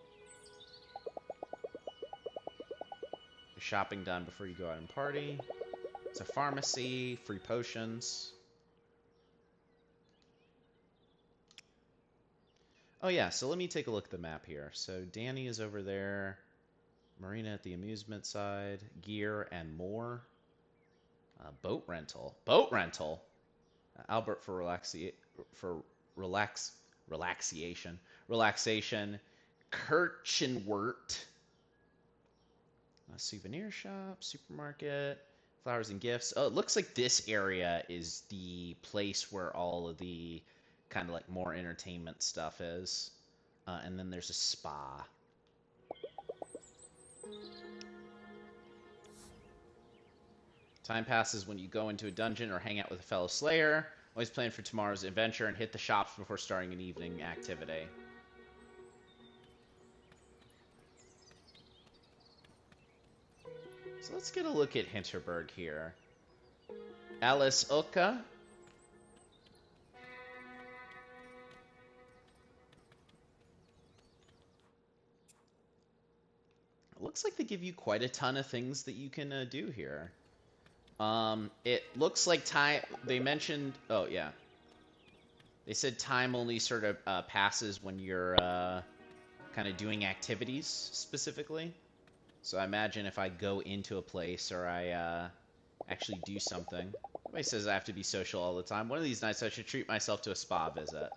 Shopping done before you go out and party. It's a pharmacy, free potions. Oh yeah, so let me take a look at the map here. So Danny is over there. Marina at the amusement side. Gear and more. Boat rental. Boat rental? Albert for relaxation. Kirchenwert. A souvenir shop, supermarket, flowers and gifts. Oh, it looks like this area is the place where all of the kind of like more entertainment stuff is. And then there's a spa. Time passes when you go into a dungeon or hang out with a fellow slayer. Always plan for tomorrow's adventure and hit the shops before starting an evening activity. So let's get a look at Hinterberg here. Alice Oka. It looks like they give you quite a ton of things that you can do here. It looks like time... They mentioned... Oh, yeah. They said time only sort of passes when you're kind of doing activities, specifically. So I imagine if I go into a place or I actually do something... Everybody says I have to be social all the time. One of these nights I should treat myself to a spa visit.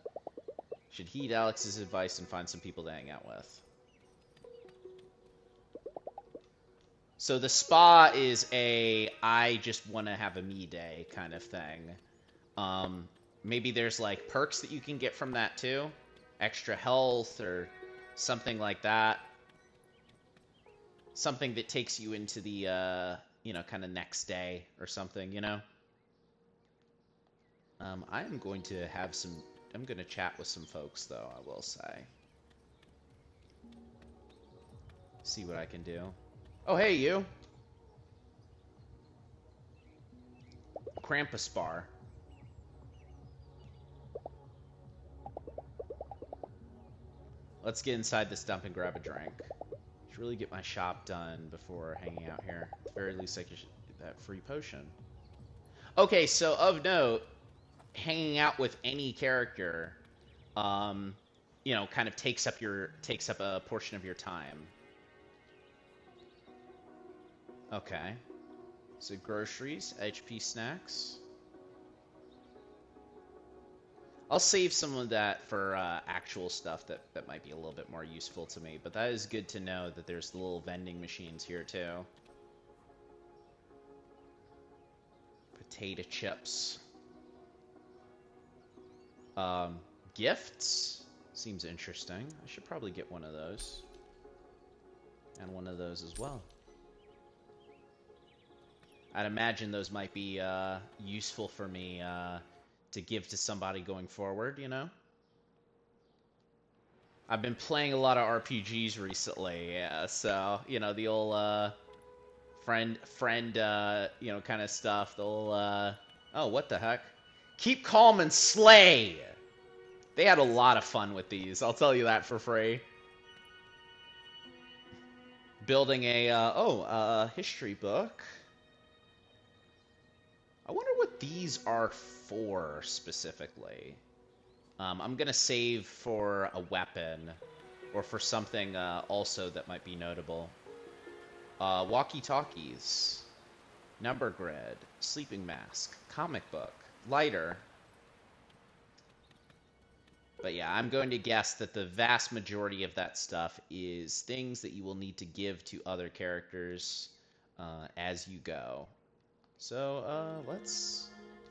Should heed Alex's advice and find some people to hang out with. So the spa is a I just want to have a me day kind of thing. Maybe there's like perks that you can get from that too. Extra health or something like that. Something that takes you into the, you know, kind of next day or something, you know? I'm going to have some... I'm going to chat with some folks, though, I will say. See what I can do. Oh, hey, you! Krampus bar. Let's get inside this dump and grab a drink. Should should really get my shop done before hanging out here. At the very least, I could get that free potion. Okay, so of note, hanging out with any character, you know, kind of takes up a portion of your time. Okay. So groceries, HP snacks. I'll save some of that for actual stuff that might be a little bit more useful to me. But that is good to know that there's the little vending machines here too. Potato chips. Gifts? Seems interesting. I should probably get one of those. And one of those as well. I'd imagine those might be useful for me to give to somebody going forward, you know? I've been playing a lot of RPGs recently, yeah, so, you know, the old friend, you know, kind of stuff. The old, oh, what the heck? Keep calm and slay! They had a lot of fun with these, I'll tell you that for free. Building a, history book. I wonder what these are for, specifically. I'm gonna save for a weapon, or for something also that might be notable. Walkie-talkies, number grid, sleeping mask, comic book, lighter. But yeah, I'm going to guess that the vast majority of that stuff is things that you will need to give to other characters as you go. So, let's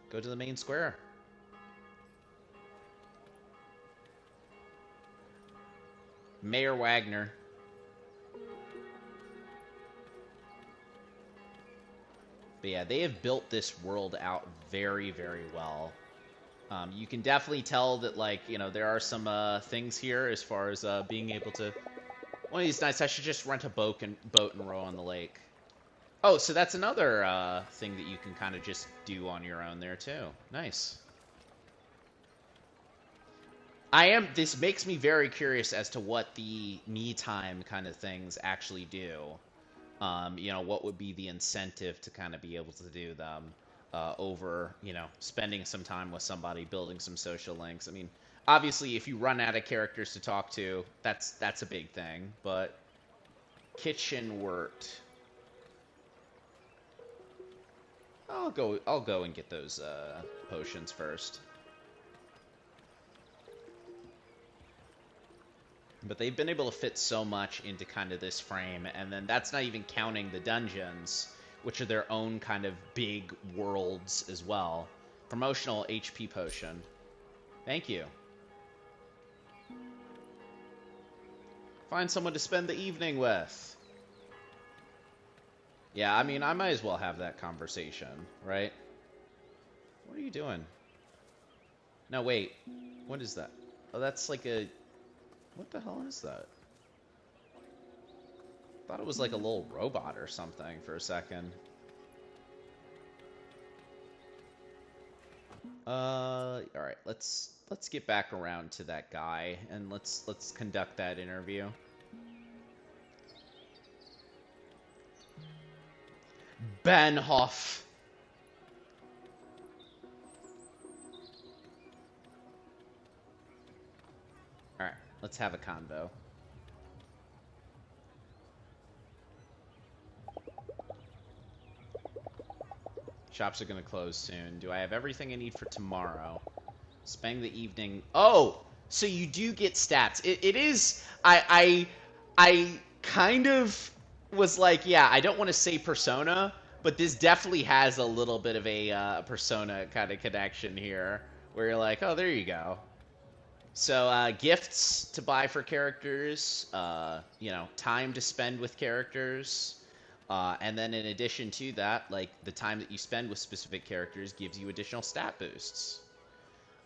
go to the main square. Mayor Wagner. But yeah, they have built this world out very, very well. You can definitely tell that, like, you know, there are some things here as far as being able to... One of these nights, I should just rent a boat and row on the lake. Oh, so that's another thing that you can kind of just do on your own there, too. Nice. This makes me very curious as to what the me time kind of things actually do. You know, what would be the incentive to kind of be able to do them over, you know, spending some time with somebody, building some social links. I mean, obviously, if you run out of characters to talk to, that's a big thing, but kitchen wort. I'll go and get those potions first. But they've been able to fit so much into kind of this frame, and then that's not even counting the dungeons, which are their own kind of big worlds as well. Promotional HP potion. Thank you. Find someone to spend the evening with. Yeah, I mean, I might as well have that conversation, right? What are you doing? No, wait. What is that? Oh, that's like a... What the hell is that? I thought it was like a little robot or something for a second. Alright, let's get back around to that guy, and let's conduct that interview. Bahnhof. Alright, let's have a convo. Shops are gonna close soon. Do I have everything I need for tomorrow? Spending the evening... Oh! So you do get stats. It is... I kind of was like, yeah, I don't want to say Persona, but this definitely has a little bit of a Persona kind of connection here, where you're like, oh, there you go. So, gifts to buy for characters, you know, time to spend with characters, and then in addition to that, like, the time that you spend with specific characters gives you additional stat boosts.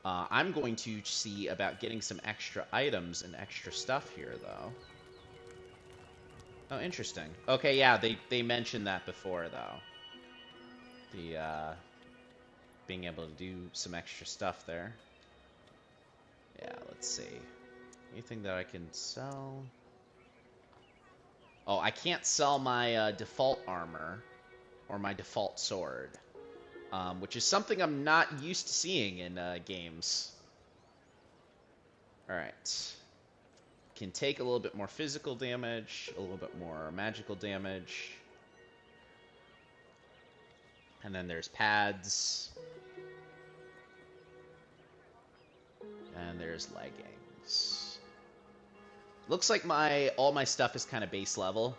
I'm going to see about getting some extra items and extra stuff here, though. Oh, interesting. Okay, yeah, they mentioned that before, though. The, being able to do some extra stuff there. Yeah, let's see. Anything that I can sell? Oh, I can't sell my default armor or my default sword, which is something I'm not used to seeing in games. Alright. Can take a little bit more physical damage, a little bit more magical damage. And then there's pads. And there's leggings. Looks like all my stuff is kind of base level.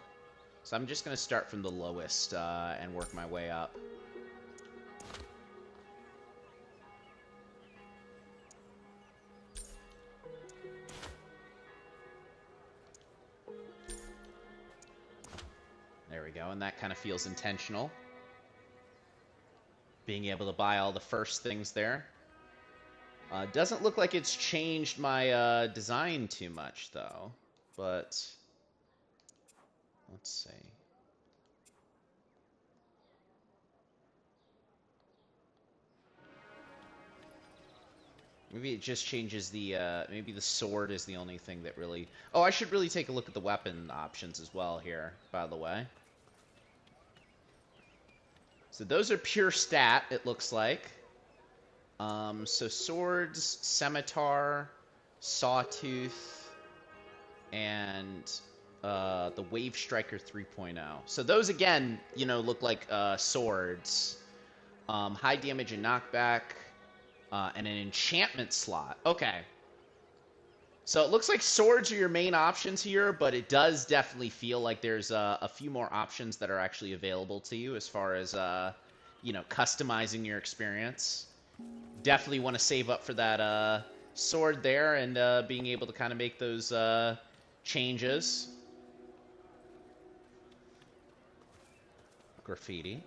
So I'm just going to start from the lowest and work my way up. There we go, and that kind of feels intentional. Being able to buy all the first things there. Doesn't look like it's changed my design too much, though. But let's see. Maybe it just changes the, maybe the sword is the only thing that really... Oh, I should really take a look at the weapon options as well here, by the way. So those are pure stat, it looks like. So swords, scimitar, sawtooth, and the Wave Striker 3.0. So those, again, you know, look like swords. High damage and knockback, and an enchantment slot. Okay. So it looks like swords are your main options here, but it does definitely feel like there's a few more options that are actually available to you as far as, you know, customizing your experience. Definitely want to save up for that sword there and being able to kind of make those changes. Graffiti.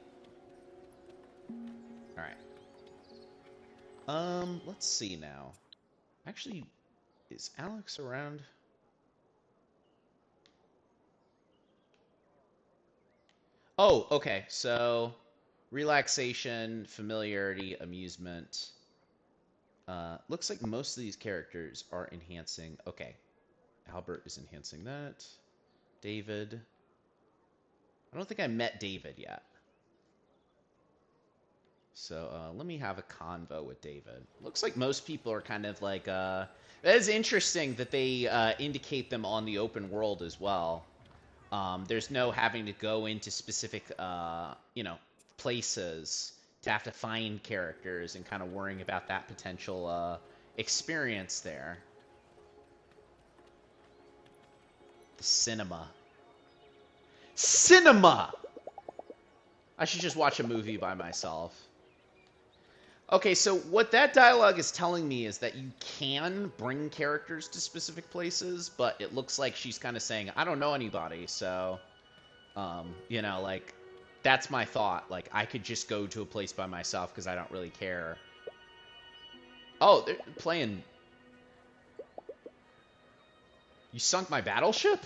Alright. Let's see now. Actually, is Alex around? Oh, okay. So, relaxation, familiarity, amusement. Looks like most of these characters are enhancing. Okay. Albert is enhancing that. David. I don't think I met David yet. So, let me have a convo with David. Looks like most people are kind of like, that is interesting that they indicate them on the open world as well. There's no having to go into specific, you know, places to have to find characters and kind of worrying about that potential experience there. The cinema. Cinema! I should just watch a movie by myself. Okay, so what that dialogue is telling me is that you can bring characters to specific places, but it looks like she's kind of saying, I don't know anybody, so, you know, like, that's my thought. Like, I could just go to a place by myself because I don't really care. Oh, they're playing... You sunk my battleship?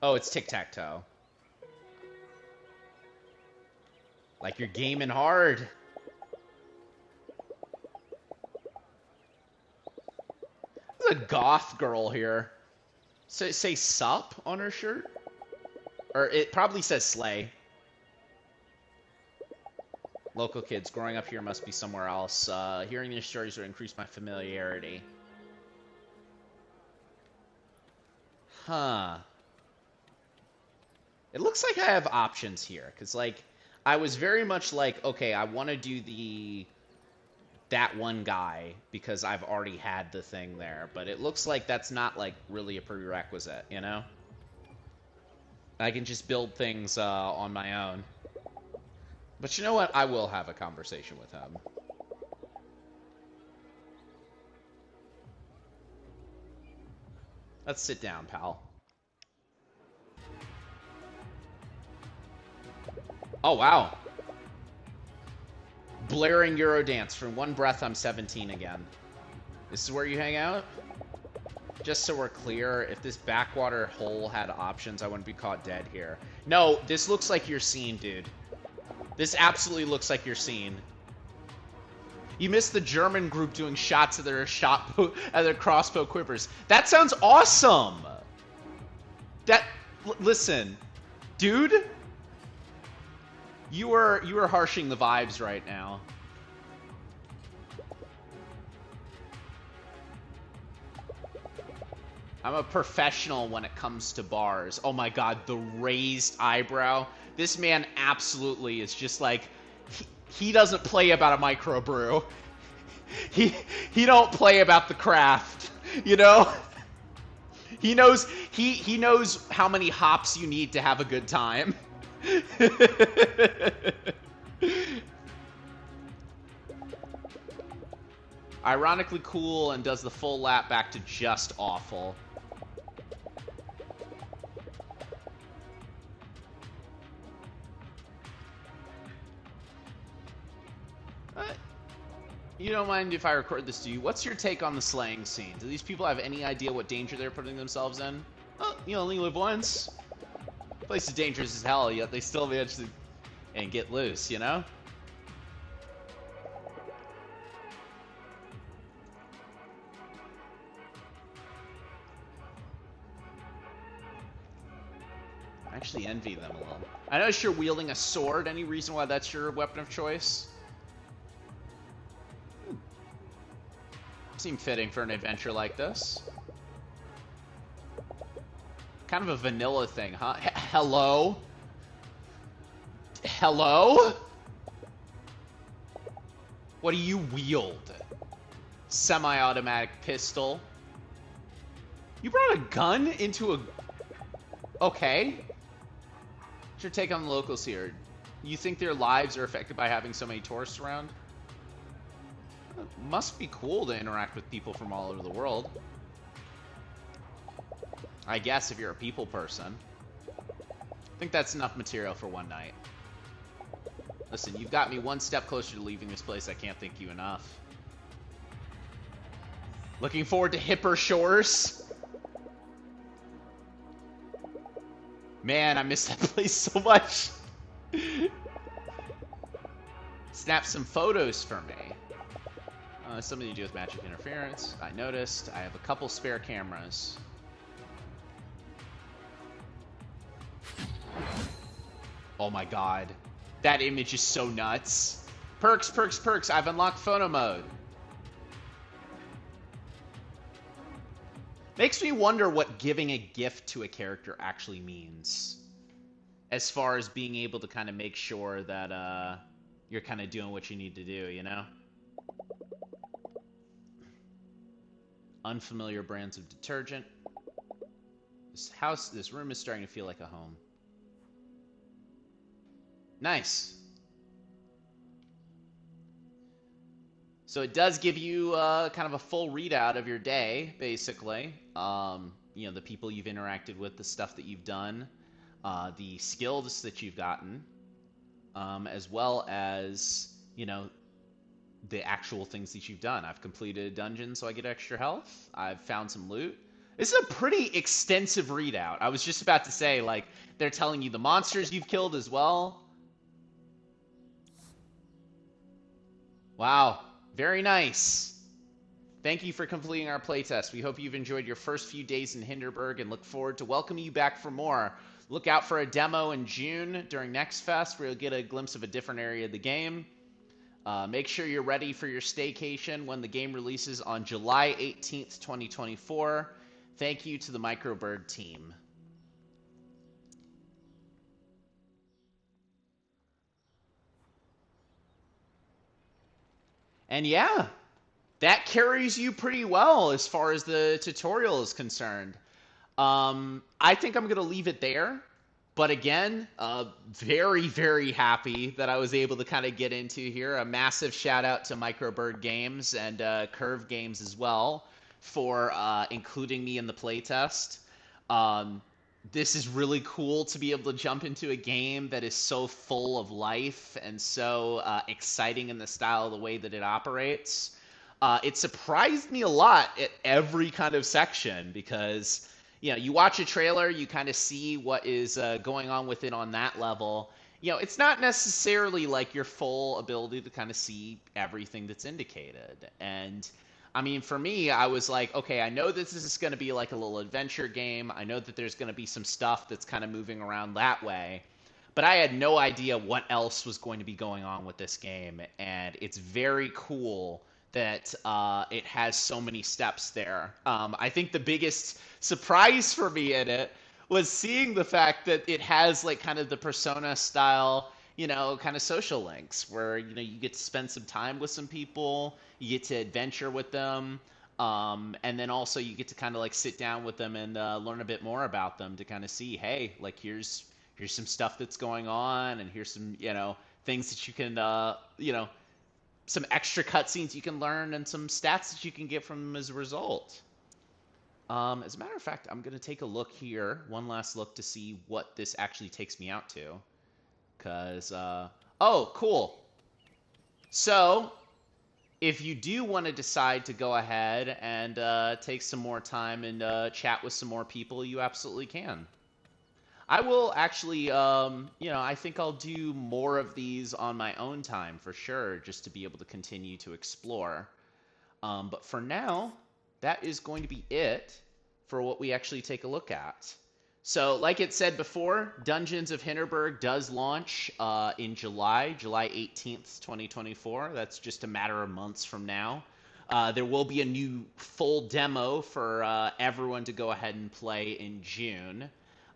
Oh, it's tic-tac-toe. Like you're gaming hard. There's a goth girl here. Say sup on her shirt? Or it probably says slay. Local kids, growing up here must be somewhere else. Hearing these stories would increase my familiarity. Huh. It looks like I have options here. Because, like, I was very much like, okay, I want to do that one guy because I've already had the thing there. But it looks like that's not, like, really a prerequisite, you know? I can just build things on my own. But you know what? I will have a conversation with him. Let's sit down, pal. Oh, wow. Blaring Eurodance. For one breath, I'm 17 again. This is where you hang out? Just so we're clear, if this backwater hole had options, I wouldn't be caught dead here. No, this looks like your scene, dude. This absolutely looks like your scene. You missed the German group doing shots of their at their crossbow quivers. That sounds awesome. Listen, dude, you are harshing the vibes right now. I'm a professional when it comes to bars. Oh my god, the raised eyebrow. This man absolutely is just like, he doesn't play about a microbrew. He don't play about the craft, you know? He knows how many hops you need to have a good time. Ironically cool and does the full lap back to just awful. You don't mind if I record this, do you? What's your take on the slaying scene? Do these people have any idea what danger they're putting themselves in? Well, you only live once. The place is dangerous as hell, yet they still manage to and get loose, you know? I actually envy them a little. I notice you're wielding a sword. Any reason why that's your weapon of choice? Seem fitting for an adventure like this. Kind of a vanilla thing, huh? Hello? Hello? What do you wield? Semi-automatic pistol. You brought a gun into a... Okay. What's your take on the locals here? You think their lives are affected by having so many tourists around? It must be cool to interact with people from all over the world. I guess if you're a people person. I think that's enough material for one night. Listen, you've got me one step closer to leaving this place. I can't thank you enough. Looking forward to hipper shores. Man, I miss that place so much. Snap some photos for me. Something to do with magic interference. I noticed. I have a couple spare cameras. Oh my god. That image is so nuts. Perks, perks, perks. I've unlocked photo mode. Makes me wonder what giving a gift to a character actually means. As far as being able to kind of make sure that you're kind of doing what you need to do, you know? Unfamiliar brands of detergent. This room is starting to feel like a home. Nice. So it does give you kind of a full readout of your day, basically. You know, the people you've interacted with, the stuff that you've done, the skills that you've gotten, as well as, you know, the actual things that you've done. I've completed a dungeon, so I get extra health. I've found some loot. This is a pretty extensive readout. I was just about to say, like, they're telling you the monsters you've killed as well. Wow. Very nice. Thank you for completing our playtest. We hope you've enjoyed your first few days in Hinterberg and look forward to welcoming you back for more. Look out for a demo in June during Next Fest where you'll get a glimpse of a different area of the game. Make sure you're ready for your staycation when the game releases on July 18th, 2024. Thank you to the Microbird team. And yeah, that carries you pretty well as far as the tutorial is concerned. I think I'm going to leave it there. But again, very, very happy that I was able to kind of get into here. A massive shout out to Microbird Games and Curve Games as well for including me in the playtest. This is really cool to be able to jump into a game that is so full of life and so exciting in the style of the way that it operates. It surprised me a lot at every kind of section because, you know, you watch a trailer, you kind of see what is going on with it on that level. it's not necessarily like your full ability to kind of see everything that's indicated. And I mean, for me, I was like, okay, I know that this is going to be like a little adventure game. I know that there's going to be some stuff that's kind of moving around that way. But I had no idea what else was going to be going on with this game. And it's very cool that it has so many steps there. I think the biggest surprise for me in it was seeing the fact that it has like kind of the Persona style, kind of social links where, you get to spend some time with some people, you get to adventure with them, and then also you get to kind of like sit down with them and learn a bit more about them to kind of see, hey, like here's some stuff that's going on, and here's some, things that you can, some extra cutscenes you can learn and some stats that you can get from them as a result. As a matter of fact, I'm going to take a look here, one last look to see what this actually takes me out to. Because, oh, cool. So, if you do want to decide to go ahead and take some more time and chat with some more people, you absolutely can. I will actually, I think I'll do more of these on my own time for sure, just to be able to continue to explore. But for now, that is going to be it for what we actually take a look at. So, like it said before, Dungeons of Hinterberg does launch in July 18th, 2024. That's just a matter of months from now. There will be a new full demo for everyone to go ahead and play in June.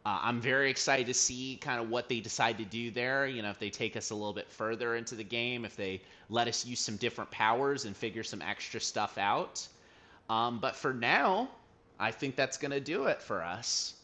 I'm very excited to see kind of what they decide to do there. If they take us a little bit further into the game, if they let us use some different powers and figure some extra stuff out. But for now, I think that's going to do it for us.